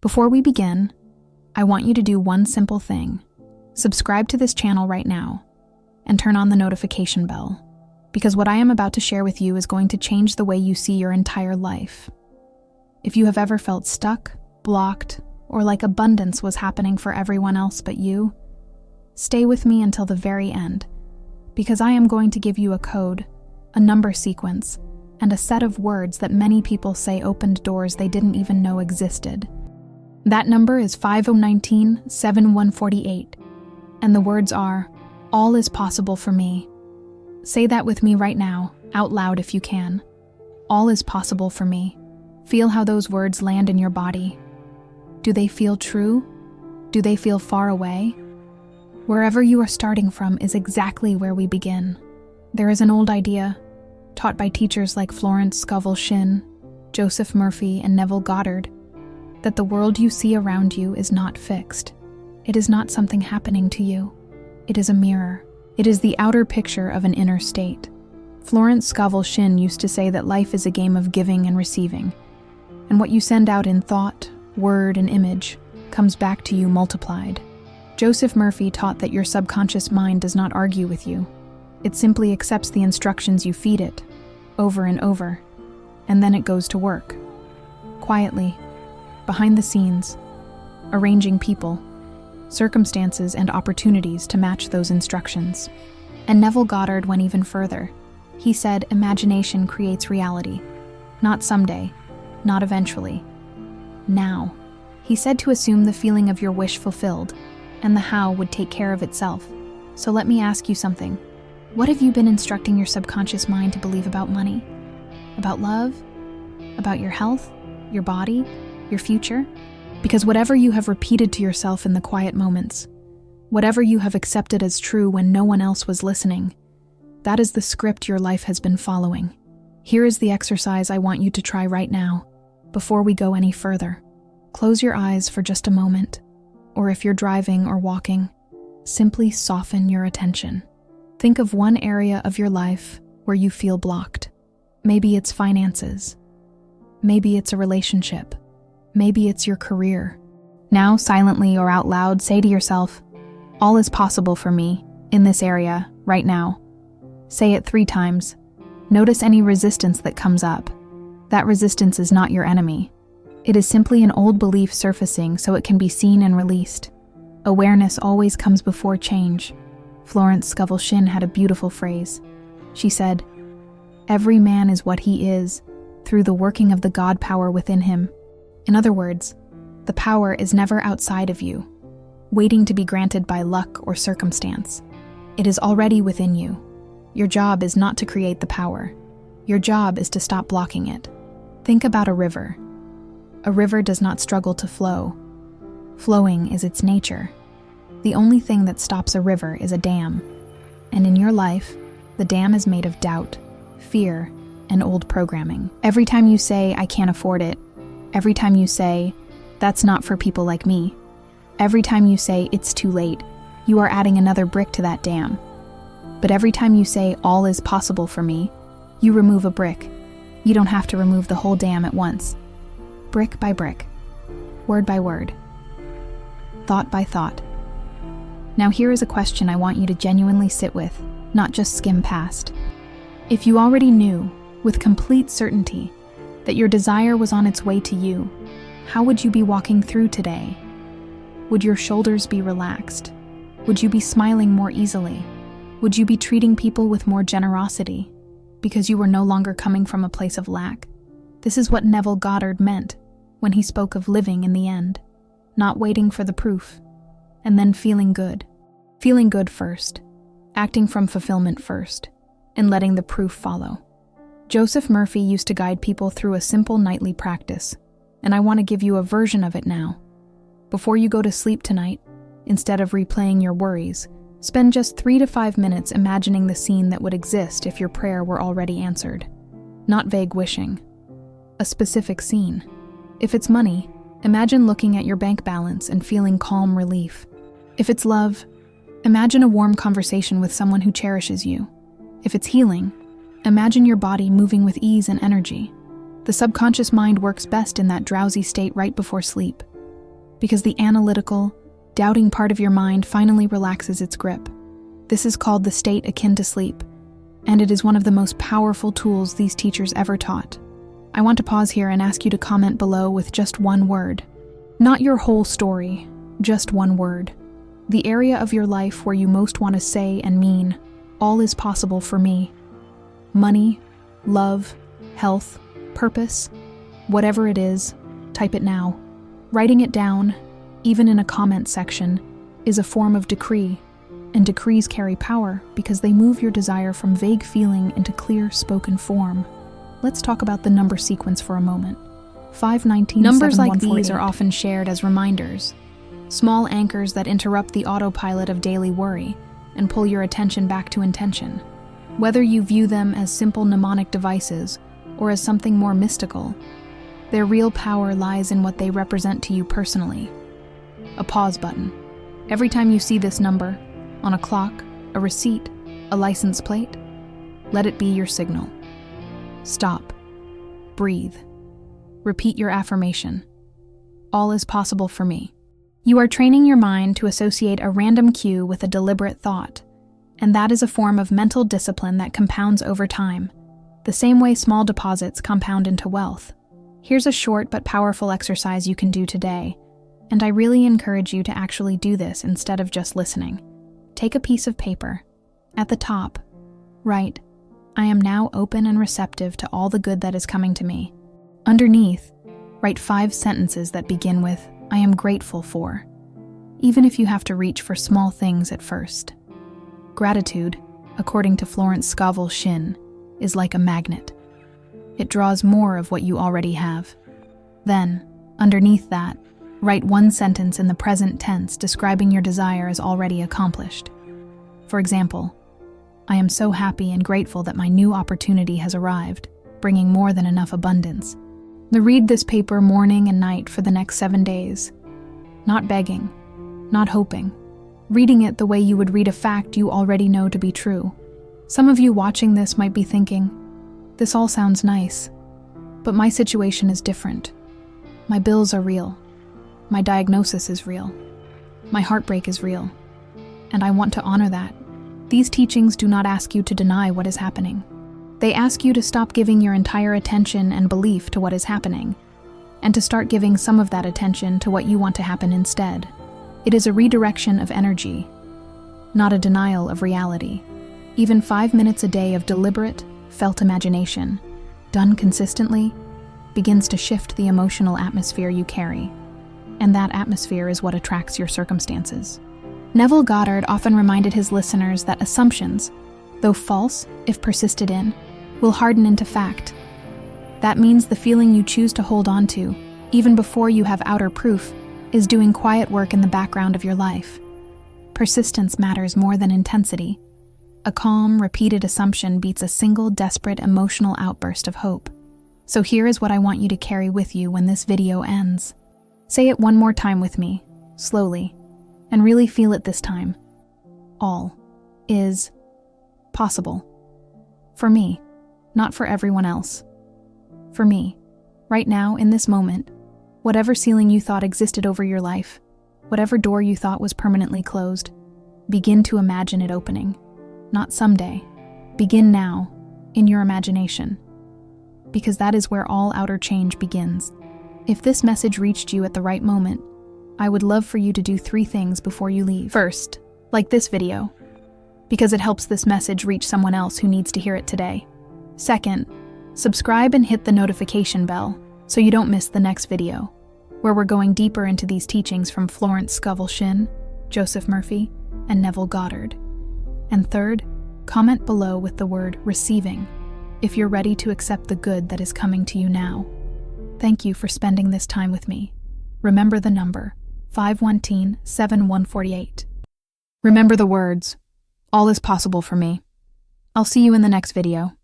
Before we begin, I want you to do one simple thing. Subscribe to this channel right now and turn on the notification bell, because what I am about to share with you is going to change the way you see your entire life. If you have ever felt stuck, blocked, or like abundance was happening for everyone else but you, stay with me until the very end, because I am going to give you a code, a number sequence, and a set of words that many people say opened doors they didn't even know existed. That number is 5019-7148, and the words are, all is possible for me. Say that with me right now, out loud if you can. All is possible for me. Feel how those words land in your body. Do they feel true? Do they feel far away? Wherever you are starting from is exactly where we begin. There is an old idea, taught by teachers like Florence Scovel Shinn, Joseph Murphy, and Neville Goddard, that the world you see around you is not fixed. It is not something happening to you. It is a mirror. It is the outer picture of an inner state. Florence Scovel Shinn used to say that life is a game of giving and receiving, and what you send out in thought, word, and image comes back to you multiplied. Joseph Murphy taught that your subconscious mind does not argue with you. It simply accepts the instructions you feed it, over and over, and then it goes to work. Quietly, behind the scenes, arranging people, circumstances, and opportunities to match those instructions. And Neville Goddard went even further. He said, imagination creates reality. Not someday, not eventually. Now. He said to assume the feeling of your wish fulfilled, and the how would take care of itself. So let me ask you something. What have you been instructing your subconscious mind to believe about money? About love? About your health? Your body? Your future? Because whatever you have repeated to yourself in the quiet moments, whatever you have accepted as true when no one else was listening, that is the script your life has been following. Here is the exercise I want you to try right now, before we go any further. Close your eyes for just a moment, or if you're driving or walking, simply soften your attention. Think of one area of your life where you feel blocked. Maybe it's finances. Maybe it's a relationship. Maybe it's your career. Now, silently or out loud, say to yourself, all is possible for me, in this area, right now. Say it 3 times. Notice any resistance that comes up. That resistance is not your enemy. It is simply an old belief surfacing so it can be seen and released. Awareness always comes before change. Florence Scovel Shinn had a beautiful phrase. She said, every man is what he is, through the working of the God power within him. In other words, the power is never outside of you, waiting to be granted by luck or circumstance. It is already within you. Your job is not to create the power. Your job is to stop blocking it. Think about a river. A river does not struggle to flow. Flowing is its nature. The only thing that stops a river is a dam. And in your life, the dam is made of doubt, fear, and old programming. Every time you say, I can't afford it, every time you say, that's not for people like me, every time you say, it's too late, you are adding another brick to that dam. But every time you say, all is possible for me, you remove a brick. You don't have to remove the whole dam at once. Brick by brick, word by word, thought by thought. Now here is a question I want you to genuinely sit with, not just skim past. If you already knew, with complete certainty, that your desire was on its way to you, how would you be walking through today? Would your shoulders be relaxed? Would you be smiling more easily? Would you be treating people with more generosity because you were no longer coming from a place of lack? This is what Neville Goddard meant when he spoke of living in the end, not waiting for the proof, and then feeling good. Feeling good first, acting from fulfillment first, and letting the proof follow. Joseph Murphy used to guide people through a simple nightly practice, and I want to give you a version of it now. Before you go to sleep tonight, instead of replaying your worries, spend just 3 to 5 minutes imagining the scene that would exist if your prayer were already answered. Not vague wishing. A specific scene. If it's money, imagine looking at your bank balance and feeling calm relief. If it's love, imagine a warm conversation with someone who cherishes you. If it's healing, imagine your body moving with ease and energy. The subconscious mind works best in that drowsy state right before sleep. because the analytical, doubting part of your mind finally relaxes its grip. This is called the state akin to sleep, and it is one of the most powerful tools these teachers ever taught. I want to pause here and ask you to comment below with just one word. Not your whole story, just one word. The area of your life where you most want to say and mean, all is possible for me. Money, love, health, purpose, whatever it is, type it now. Writing it down, even in a comment section, is a form of decree, and decrees carry power because they move your desire from vague feeling into clear spoken form. Let's talk about the number sequence for a moment. 519. Numbers like these are often shared as reminders, small anchors that interrupt the autopilot of daily worry and pull your attention back to intention. Whether you view them as simple mnemonic devices or as something more mystical, their real power lies in what they represent to you personally. A pause button. Every time you see this number, on a clock, a receipt, a license plate, let it be your signal. Stop. Breathe. Repeat your affirmation. All is possible for me. You are training your mind to associate a random cue with a deliberate thought, and that is a form of mental discipline that compounds over time, the same way small deposits compound into wealth. Here's a short but powerful exercise you can do today, and I really encourage you to actually do this instead of just listening. Take a piece of paper. At the top, write, "I am now open and receptive to all the good that is coming to me." Underneath, write 5 sentences that begin with, "I am grateful for," even if you have to reach for small things at first. Gratitude, according to Florence Scovel Shinn, is like a magnet. It draws more of what you already have. Then, underneath that, write 1 sentence in the present tense describing your desire as already accomplished. For example, "I am so happy and grateful that my new opportunity has arrived, bringing more than enough abundance." Read this paper morning and night for the next 7 days. Not begging, not hoping. Reading it the way you would read a fact you already know to be true. Some of you watching this might be thinking, "This all sounds nice, but my situation is different. My bills are real. My diagnosis is real. My heartbreak is real. And I want to honor that." These teachings do not ask you to deny what is happening. They ask you to stop giving your entire attention and belief to what is happening, and to start giving some of that attention to what you want to happen instead. It is a redirection of energy, not a denial of reality. Even 5 minutes a day of deliberate, felt imagination, done consistently, begins to shift the emotional atmosphere you carry, and that atmosphere is what attracts your circumstances. Neville Goddard often reminded his listeners that assumptions, though false if persisted in, will harden into fact. That means the feeling you choose to hold on to, even before you have outer proof, is doing quiet work in the background of your life. Persistence matters more than intensity. A calm, repeated assumption beats a single, desperate, emotional outburst of hope. So here is what I want you to carry with you when this video ends. Say it one more time with me, slowly, and really feel it this time. All is possible. For me, not for everyone else. For me, right now, in this moment, whatever ceiling you thought existed over your life, whatever door you thought was permanently closed, begin to imagine it opening. Not someday. Begin now, in your imagination. Because that is where all outer change begins. If this message reached you at the right moment, I would love for you to do 3 things before you leave. First, like this video, because it helps this message reach someone else who needs to hear it today. Second, subscribe and hit the notification bell so you don't miss the next video, where we're going deeper into these teachings from Florence Scovel Shinn, Joseph Murphy, and Neville Goddard. And third, comment below with the word receiving if you're ready to accept the good that is coming to you now. Thank you for spending this time with me. Remember the number 519-7148. Remember the words, all is possible for me. I'll see you in the next video.